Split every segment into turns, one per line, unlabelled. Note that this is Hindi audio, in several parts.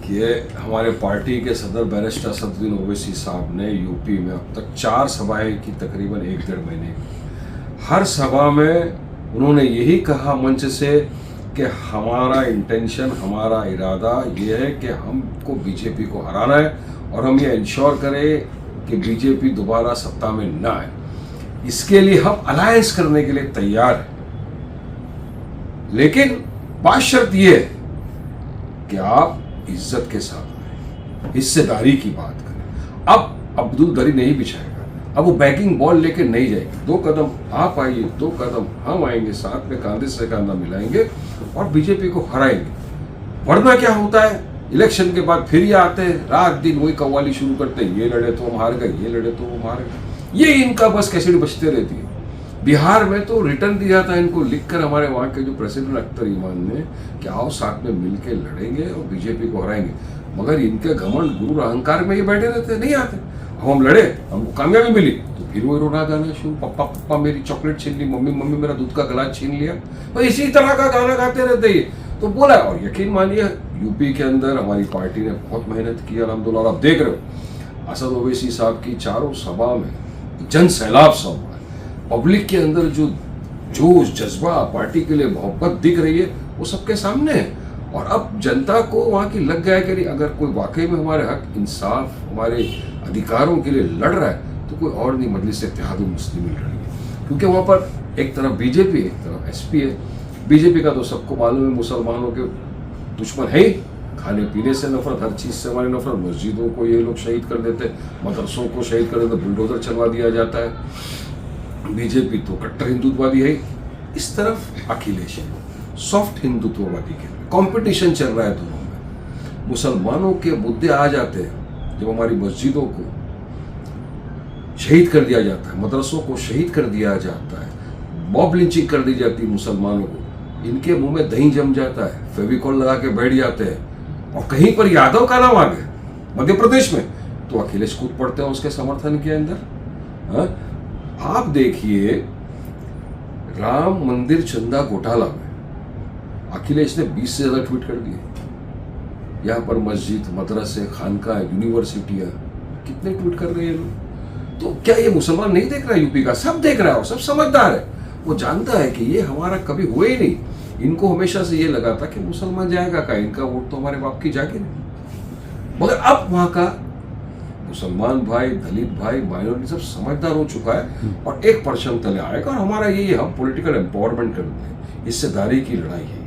देखिए, हमारे पार्टी के सदर बैरिस्टर असदुद्दीन ओवैसी साहब ने यूपी में अब तक 4 सभाएं की, तकरीबन 1-1.5 महीने। हर सभा में उन्होंने यही कहा मंच से कि हमारा इंटेंशन, हमारा इरादा ये है कि हमको बीजेपी को हराना है और हम ये इंश्योर करें कि बीजेपी दोबारा सत्ता में ना आए। इसके लिए हम अलायंस करने के लिए तैयार हैं, लेकिन बात शर्त ये है कि आप इज्जत के साथ आए, हिस्सेदारी की बात करें। अब अब्दुल दरी नहीं बिछाएगा, अब वो बैगिंग बॉल लेके नहीं जाएगी। 2 कदम आप आइए, 2 कदम हम आएंगे, साथ में कंधे से कंधा मिलाएंगे और बीजेपी को हराएंगे। वरना क्या होता है, इलेक्शन के बाद फिर ये आते हैं, रात दिन वही कव्वाली शुरू करते हैं, ये लड़े तो हम हार गए, ये लड़े तो वो हार गए। ये इनका बस कैसेट बजते रहती है। बिहार में तो रिटर्न दिया था इनको लिखकर हमारे वहाँ के जो प्रेसिडेंट अख्तर ईमान ने कि आओ साथ में मिलके लड़ेंगे और बीजेपी को हराएंगे। मगर इनके घमंड गुरूर अहंकार में ये बैठे रहते, नहीं आते। हम लड़े, हमको कामयाबी मिली तो फिर वो रोना गाना शुरू, पप्पा पप्पा मेरी चॉकलेट छीन ली, मम्मी मम्मी मेरा दूध का गिलास छीन लिया। तो इसी तरह का गाना गाते रहते ये। तो बोला, और यकीन मानिए यूपी के अंदर हमारी पार्टी ने बहुत मेहनत की अल्हम्दुलिल्लाह। आप देख रहे हो असद ओवैसी साहब की चारों सभा में जन सैलाब सा हुआ है। पब्लिक के अंदर जो जोश, जज्बा, पार्टी के लिए मोहब्बत दिख रही है, वो सबके सामने है। और अब जनता को वहाँ की लग गया कि अगर कोई वाकई में हमारे हक, इंसाफ, हमारे अधिकारों के लिए लड़ रहा है तो कोई और नहीं, मजलिस इत्तेहादुल मुस्लिमीन लड़ रही है। क्योंकि वहाँ पर एक तरफ बीजेपी, एक तरफ एसपी है। बीजेपी का तो सबको मालूम है, मुसलमानों के दुश्मन है ही, खाने पीने से नफरत, हर चीज़ से हमारी नफरत। मस्जिदों को ये लोग शहीद कर देते, मदरसों को शहीद कर देते, बुलडोजर चलवा दिया जाता है। बीजेपी तो कट्टर हिंदुत्ववादी है। इस तरफ अखिलेश है, सॉफ्ट हिंदुत्ववादी के कंपटीशन चल रहा है दोनों में। मुसलमानों के मुद्दे आ जाते हैं जब हमारी मस्जिदों को शहीद कर दिया जाता है, मदरसों को शहीद कर दिया जाता है, मॉब लिंचिंग कर दी जाती है मुसलमानों को, इनके मुंह में दही जम जाता है, फेविकॉल लगा के बैठ जाते हैं। और कहीं पर यादव का नाम आ गया मध्य प्रदेश में तो अखिलेश कूद पड़ते हैं उसके समर्थन के अंदर। हाँ, आप देखिए राम मंदिर चंदा घोटाला में अखिलेश ने 20 से ज्यादा ट्वीट कर दिए। यहाँ पर मस्जिद, मदरसे, खानका, यूनिवर्सिटियां, कितने ट्वीट कर रहे हैं लोग। तो क्या ये मुसलमान नहीं देख रहा है? यूपी का सब देख रहा है और सब समझदार है। वो जानता है कि ये हमारा कभी हुए ही नहीं। इनको हमेशा से ये लगा था कि मुसलमान जाएगा का, इनका वोट तो हमारे बाप की जाके नहीं। मगर अब वहां का मुसलमान भाई, दलित भाई, माइनॉरिटी सब समझदार हो चुका है और एक परचम तले आएगा। और हमारा ये हम पॉलिटिकल एम्पावरमेंट करते हैं, हिस्सेदारी की लड़ाई है,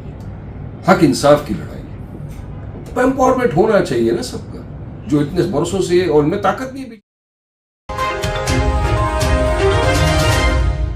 हक इंसाफ की लड़ाई है। तो एम्पावरमेंट होना चाहिए ना सबका, जो इतने बरसों से, और इनमें ताकत नहीं है।